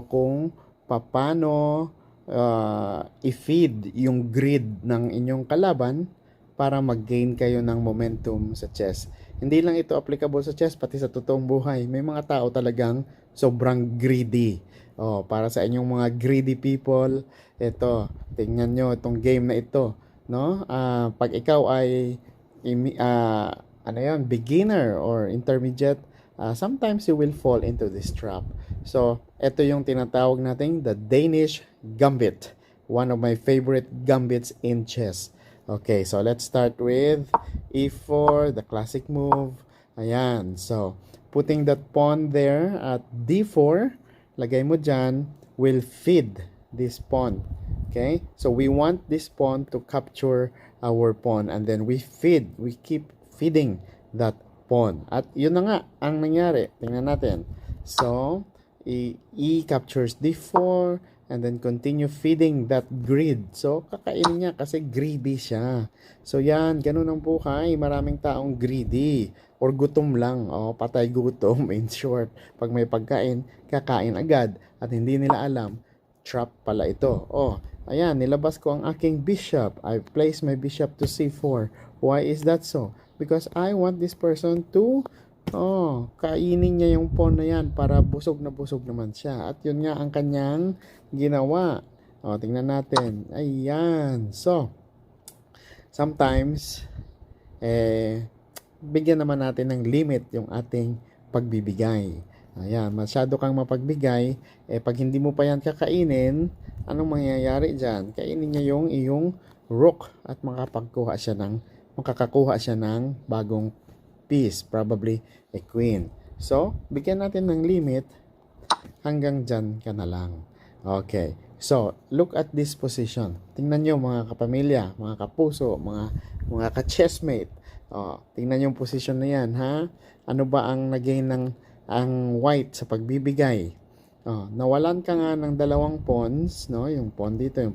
kung paano i-feed yung grid ng inyong kalaban para mag-gain kayo ng momentum sa chess. Hindi lang ito applicable sa chess, pati sa totoong buhay. May mga tao talagang sobrang greedy. Para sa inyong mga greedy people, ito, tingnan nyo itong game na ito. No? Pag ikaw ay ano yan, beginner or intermediate, sometimes you will fall into this trap. So, ito yung tinatawag nating the Danish Gambit. One of my favorite gambits in chess. Okay, so let's start with e4, the classic move. Ayan, so putting that pawn there at d4, lagay mo dyan, will feed this pawn. Okay, so we want this pawn to capture our pawn and then we keep feeding that pawn. At yun na nga ang nangyari. Tingnan natin. So, E captures d4 and then continue feeding that grid. So, kakainin niya kasi greedy siya. So, yan. Ganun ang buhay. Maraming taong greedy or gutom lang. Patay gutom in short. Pag may pagkain, kakain agad at hindi nila alam, trap pala ito. Ayan. Nilabas ko ang aking bishop. I placed my bishop to c4. Why is that so? Because I want this person to kainin niya yung pawn na yan para busog naman siya. At yun nga ang kanyang ginawa. Tingnan natin. Ayan. So, sometimes, bigyan naman natin ng limit yung ating pagbibigay. Ayan. Masyado kang mapagbigay. Pag hindi mo pa yan kakainin, anong mangyayari dyan? Kainin niya yung iyong rook at makakakuha siya ng bagong piece, probably a queen. So, bigyan natin ng limit hanggang dyan ka na lang. Okay. So, look at this position. Tingnan nyo mga kapamilya, mga kapuso, mga ka-chessmate. Tingnan yung position na yan, ha? Ano ba ang nagain ng ang white sa pagbibigay? Nawalan ka nga ng dalawang pawns, no? Yung pawn dito,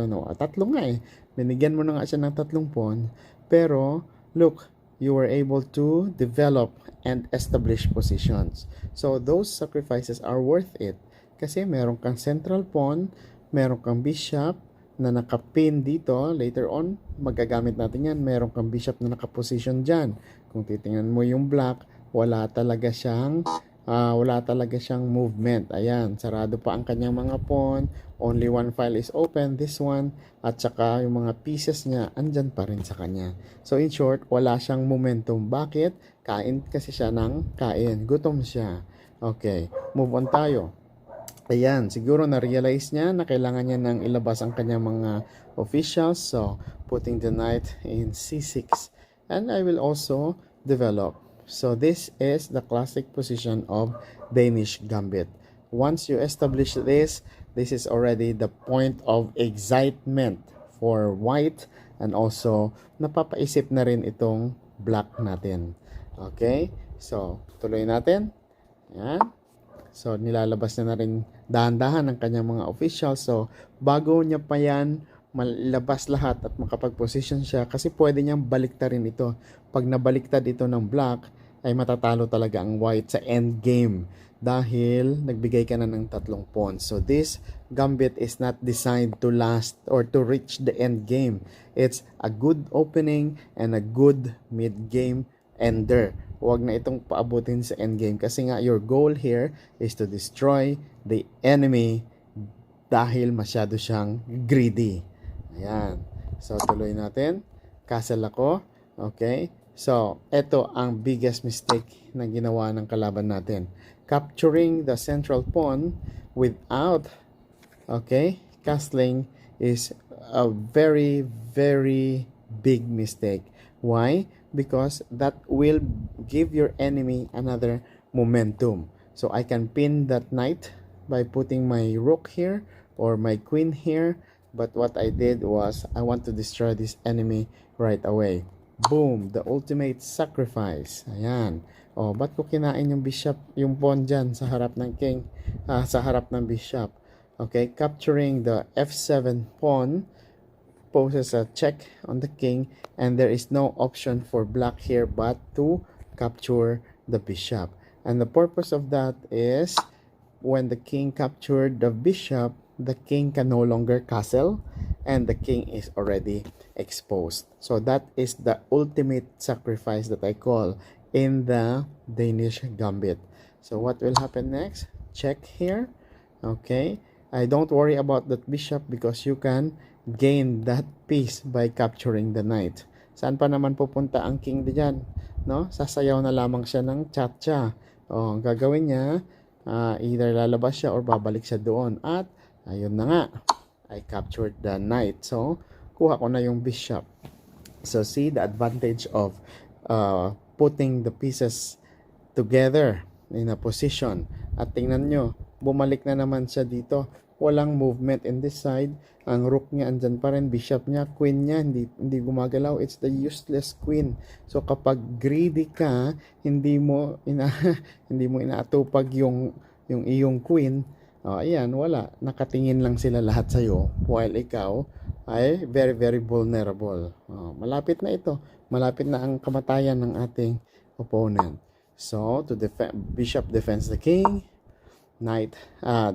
no? Tatlo nga eh. Binigyan mo na nga siya ng tatlong pawn. Pero, look, you were able to develop and establish positions. So, those sacrifices are worth it. Kasi meron kang central pawn, meron kang bishop na nakapin dito. Later on, magagamit natin yan. Meron kang bishop na nakaposition dyan. Kung titingnan mo yung black, wala talaga siyang movement. Ayan, sarado pa ang kanyang mga pawn. Only one file is open, this one. At saka yung mga pieces niya, andyan pa rin sa kanya. So in short, wala siyang momentum. Bakit? Kain kasi siya ng kain. Gutom siya. Okay, move on tayo. Ayan, siguro na-realize niya na kailangan niya nang ilabas ang kanyang mga officials. So, putting the knight in c6. And I will also develop. So, this is the classic position of Danish Gambit. Once you establish this is already the point of excitement for white and also napapaisip na rin itong black natin. Okay? So, tuloy natin. Ayan. So, nilalabas na rin dahan-dahan ang kanyang mga officials. So, bago niya pa yan malabas lahat at makapag-position siya kasi pwede niyang baliktarin ito. Pag nabaliktad ito ng black, ay matatalo talaga ang white sa end game dahil nagbigay ka na ng tatlong pawns. So, this gambit is not designed to last or to reach the end game. It's a good opening and a good mid-game ender. Huwag na itong paabutin sa endgame kasi nga your goal here is to destroy the enemy dahil masyado siyang greedy. Ayan. So, tuloy natin. Castle ako. Okay. So, ito ang biggest mistake na ginawa ng kalaban natin. Capturing the central pawn without, castling is a very, very big mistake. Why? Because that will give your enemy another momentum. So I can pin that knight by putting my rook here or my queen here. But what I did was I want to destroy this enemy right away. Boom! The ultimate sacrifice. Ayan. Ba't ko kinain yung bishop, yung pawn dyan sa harap ng king, sa harap ng bishop? Okay, capturing the f7 pawn poses a check on the king and there is no option for black here but to capture the bishop. And the purpose of that is when the king captured the bishop, the king can no longer castle and the king is already exposed. So that is the ultimate sacrifice that I call in the Danish gambit. So what will happen next? Check here. Okay. I don't worry about that bishop because you can gain that piece by capturing the knight. Saan pa naman pupunta ang king diyan? No? Sasayaw na lamang siya ng cha-cha. O, ang gagawin niya, either lalabas siya or babalik siya doon. At, ayun na nga, I captured the knight. So, kuha ko na yung bishop. So, see the advantage of putting the pieces together in a position. At tingnan nyo, bumalik na naman siya dito. Walang movement in this side. Ang rook niya andyan pa rin, bishop niya, queen niya, hindi gumagalaw. It's the useless queen. So kapag greedy ka, hindi mo inaatupag yung iyong queen. Ayan, wala. Nakatingin lang sila lahat sa iyo while ikaw ay very very vulnerable. Malapit na ito. Malapit na ang kamatayan ng ating opponent. So, bishop defends the king. Knight,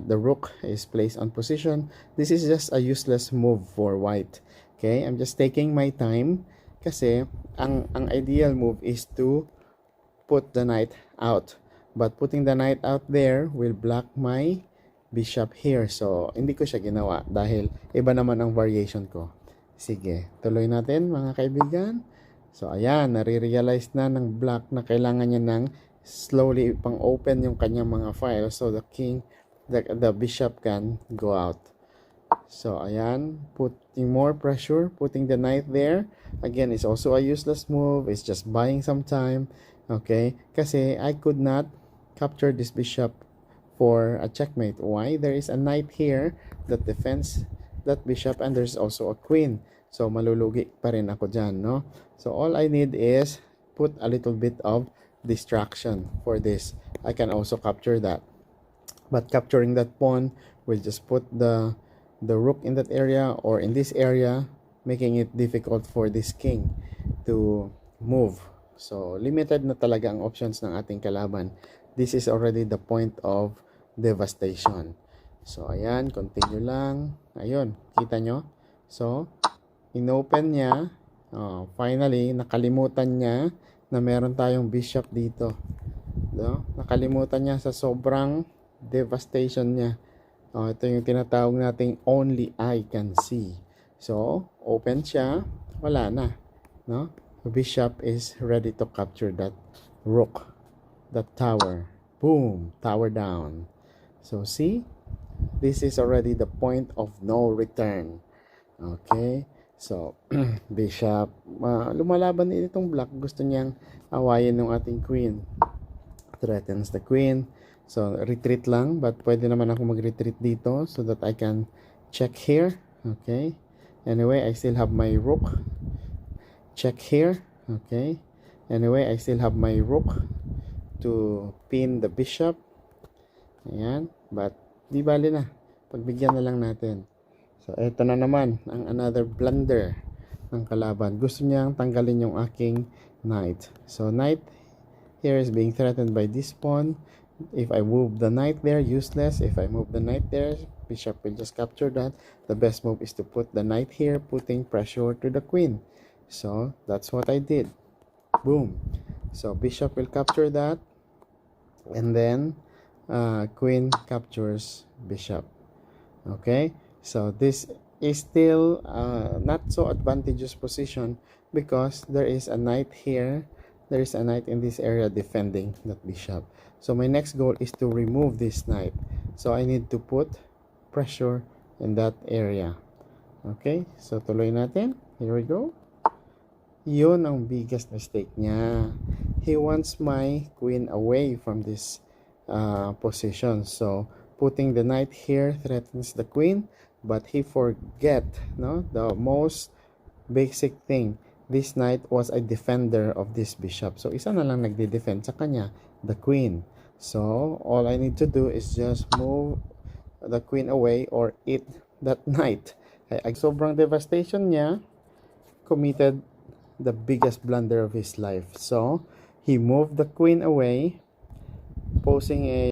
the rook is placed on position. This is just a useless move for white. Okay, I'm just taking my time kasi ang ideal move is to put the knight out. But putting the knight out there will block my bishop here. So, hindi ko siya ginawa dahil iba naman ang variation ko. Sige, tuloy natin mga kaibigan. So, ayan, nare-realize na ng black na kailangan niya ng slowly pang open yung kanyang mga files so the king, the bishop can go out. So, ayan, putting more pressure, putting the knight there. Again, it's also a useless move. It's just buying some time. Okay? Kasi I could not capture this bishop for a checkmate. Why? There is a knight here that defends that bishop and there's also a queen. So, malulugi pa rin ako dyan, no? So, all I need is put a little bit of distraction for this. I can also capture that. But capturing that pawn will just put the rook in that area or in this area, making it difficult for this king to move. So, limited na talaga ang options ng ating kalaban. This is already the point of devastation. So, ayan, continue lang. Ayun, kita nyo? So, inopen niya. Finally, nakalimutan niya na meron tayong bishop dito. No? Nakalimutan niya sa sobrang devastation niya. Ito yung tinatawag nating only I can see. So, open siya. Wala na. No? The bishop is ready to capture that rook. That tower. Boom! Tower down. So, see? This is already the point of no return. Okay? So, bishop, lumalaban din itong black. Gusto niyang awayin ng ating queen. Threatens the queen. So, retreat lang. But pwede naman ako mag-retreat dito so that I can check here. Okay. Anyway, I still have my rook. Check here. Okay. Anyway, I still have my rook to pin the bishop. Ayan. But, di bali na. Pagbigyan na lang natin. So, eto na naman ang another blunder ng kalaban. Gusto niyang tanggalin yung aking knight. So, knight here is being threatened by this pawn. If I move the knight there, useless. If I move the knight there, bishop will just capture that. The best move is to put the knight here, putting pressure to the queen. So, that's what I did. Boom. So, bishop will capture that. And then, queen captures bishop. Okay? So, this is still not so advantageous position because there is a knight here. There is a knight in this area defending that bishop. So, my next goal is to remove this knight. So, I need to put pressure in that area. Okay? So, tuloy natin. Here we go. Yun ang biggest mistake niya. He wants my queen away from this position. So, putting the knight here threatens the queen. But he forget, no, the most basic thing. This knight was a defender of this bishop. So, isa na lang nagde-defend sa kanya, the queen. So, all I need to do is just move the queen away or eat that knight. Sobrang devastation niya, committed the biggest blunder of his life. So, he moved the queen away, posing a